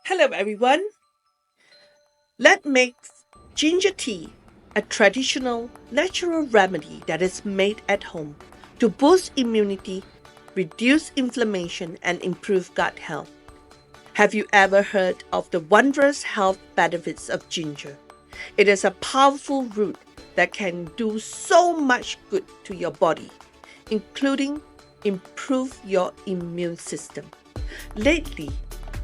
Hello everyone. Let's make ginger tea a traditional natural remedy that is made at home to boost immunity, reduce inflammation, and improve gut health. Have you ever heard of the wondrous health benefits of ginger? It is a powerful root that can do so much good to your body, including improve your immune system. Lately,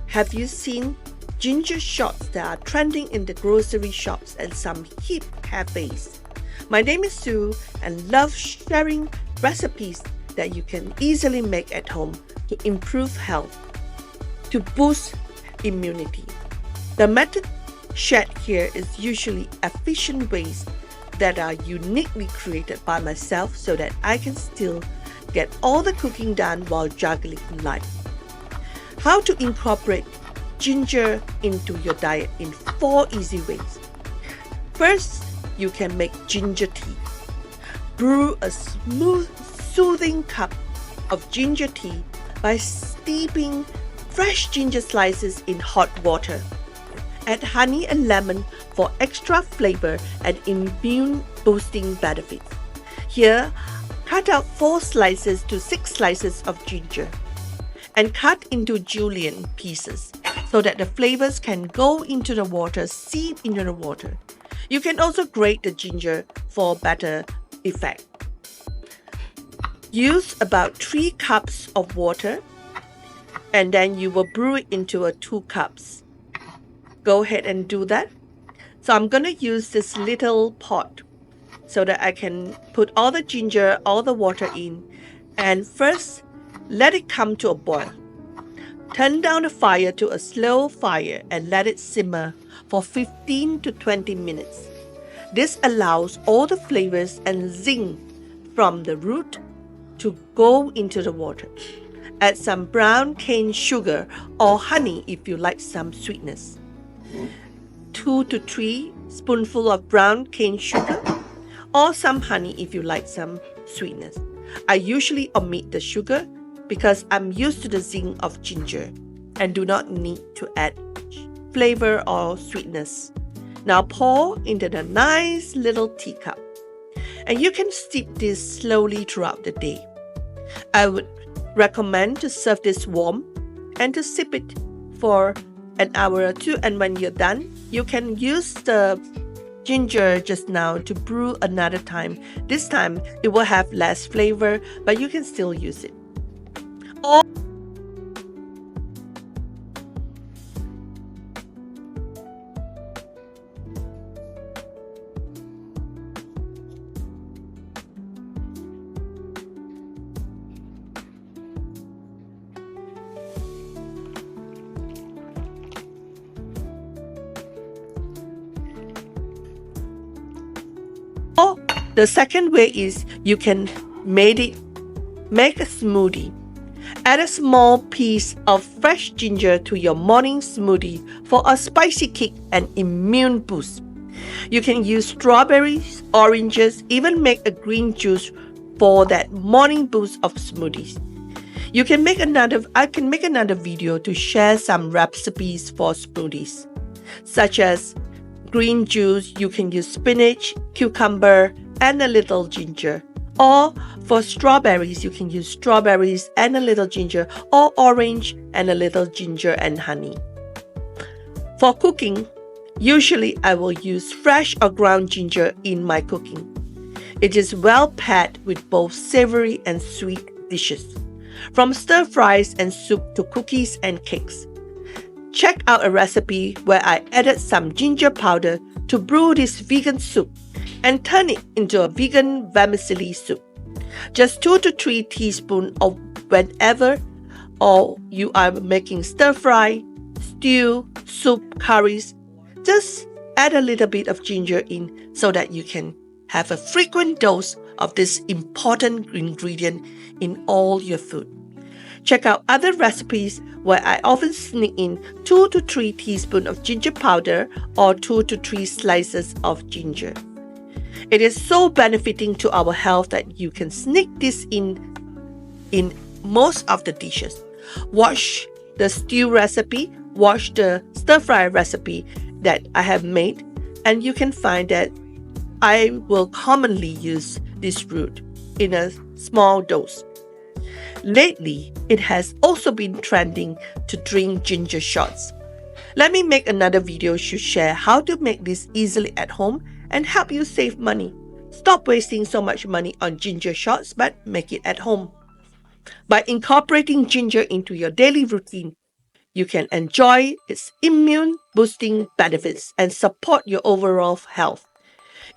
have you seen ginger shots that are trending in the grocery shops and some hip cafes? My name is Sue and love sharing recipes that you can easily make at home to improve health, to boost immunity. The method shared here is usually efficient ways that are uniquely created by myself so that I can still get all the cooking done while juggling life. How to incorporate ginger into your diet in 4 easy ways. First, you can make ginger tea. Brew a smooth, soothing cup of ginger tea by steeping fresh ginger slices in hot water. Add honey and lemon for extra flavor and immune-boosting benefits. Here, cut out 4 slices to 6 slices of ginger and cut into julienne pieces so that the flavors can go into the water, seep into the water. You can also grate the ginger for better effect. Use about 3 cups of water and then you will brew it into 2 cups. Go ahead and do that. So I'm going to use this little pot so that I can put all the ginger, all the water in, and first let it come to a boil. Turn down the fire to a slow fire and let it simmer for 15 to 20 minutes. This allows all the flavors and zing from the root to go into the water. Add some brown cane sugar or honey if you like some sweetness. 2 to 3 spoonfuls of brown cane sugar or some honey if you like some sweetness. I usually omit the sugar because I'm used to the zing of ginger and do not need to add flavor or sweetness. Now pour into the nice little teacup. And you can steep this slowly throughout the day. I would recommend to serve this warm and to sip it for an hour or 2, and when you're done, you can use the ginger just now to brew another time. This time it will have less flavor, but you can still use it. The second way is you can make a smoothie. Add a small piece of fresh ginger to your morning smoothie for a spicy kick and immune boost. You can use strawberries, oranges, even make a green juice for that morning boost of smoothies. I can make another video to share some recipes for smoothies, such as green juice. You can use spinach, cucumber, and a little ginger. Or for strawberries, you can use strawberries and a little ginger, or orange and a little ginger and honey. For cooking, usually I will use fresh or ground ginger in my cooking. It is well paired with both savory and sweet dishes, from stir fries and soup to cookies and cakes. Check out a recipe where I added some ginger powder to brew this vegan soup and turn it into a vegan vermicelli soup. Just 2 to 3 teaspoons of whenever or you are making stir fry, stew, soup, curries. Just add a little bit of ginger in so that you can have a frequent dose of this important ingredient in all your food. Check out other recipes where I often sneak in 2 to 3 teaspoons of ginger powder or 2 to 3 slices of ginger. It is so benefiting to our health that you can sneak this in most of the dishes. Watch the stew recipe watch the stir-fry recipe that I have made, and you can find that I will commonly use this root in a small dose. Lately, it has also been trending to drink ginger shots. Let me make another video to share how to make this easily at home and help you save money. Stop wasting so much money on ginger shots, but make it at home. By incorporating ginger into your daily routine, you can enjoy its immune-boosting benefits and support your overall health.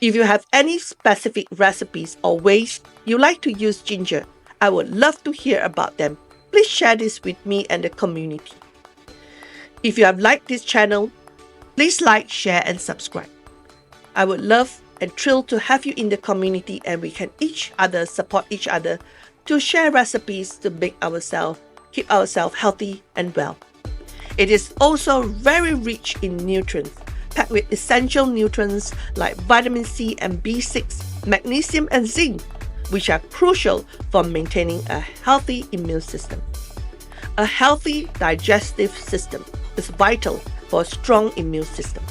If you have any specific recipes or ways you like to use ginger, I would love to hear about them. Please share this with me and the community. If you have liked this channel, please like, share, and subscribe. I would love and thrilled to have you in the community, and we can support each other to share recipes to keep ourselves healthy and well. It is also very rich in nutrients, packed with essential nutrients like vitamin C and B6, magnesium and zinc, which are crucial for maintaining a healthy immune system. A healthy digestive system is vital for a strong immune system.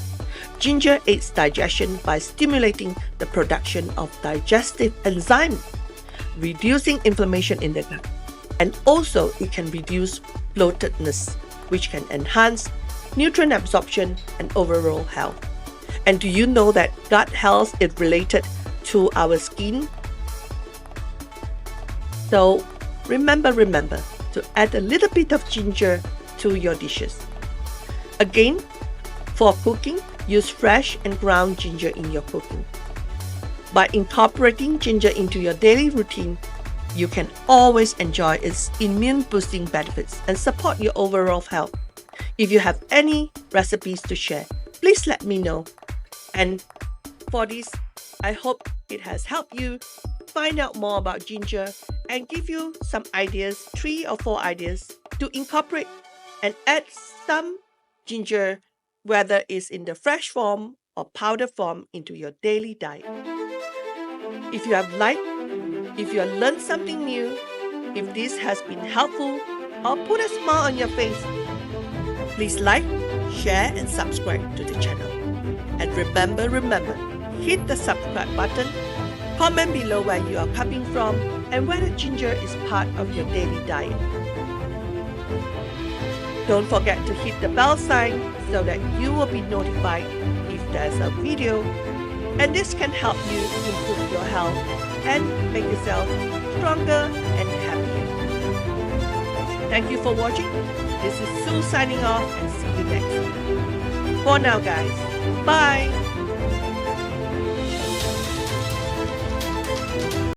Ginger aids digestion by stimulating the production of digestive enzymes, reducing inflammation in the gut, and also it can reduce bloatedness, which can enhance nutrient absorption and overall health. And do you know that gut health is related to our skin? So remember to add a little bit of ginger to your dishes. Again, for cooking, use fresh and ground ginger in your cooking. By incorporating ginger into your daily routine, you can always enjoy its immune-boosting benefits and support your overall health. If you have any recipes to share, please let me know. And for this, I hope it has helped you find out more about ginger and give you some ideas, 3 or 4 ideas to incorporate and add some ginger, whether it's in the fresh form or powder form, into your daily diet. If you have learned something new, if this has been helpful or put a smile on your face, please like, share, and subscribe to the channel. And remember, hit the subscribe button, comment below where you are coming from and whether ginger is part of your daily diet. Don't forget to hit the bell sign so that you will be notified if there's a video, and this can help you improve your health and make yourself stronger and happier. Thank you for watching. This is Sue signing off, and see you next time. For now, guys, bye!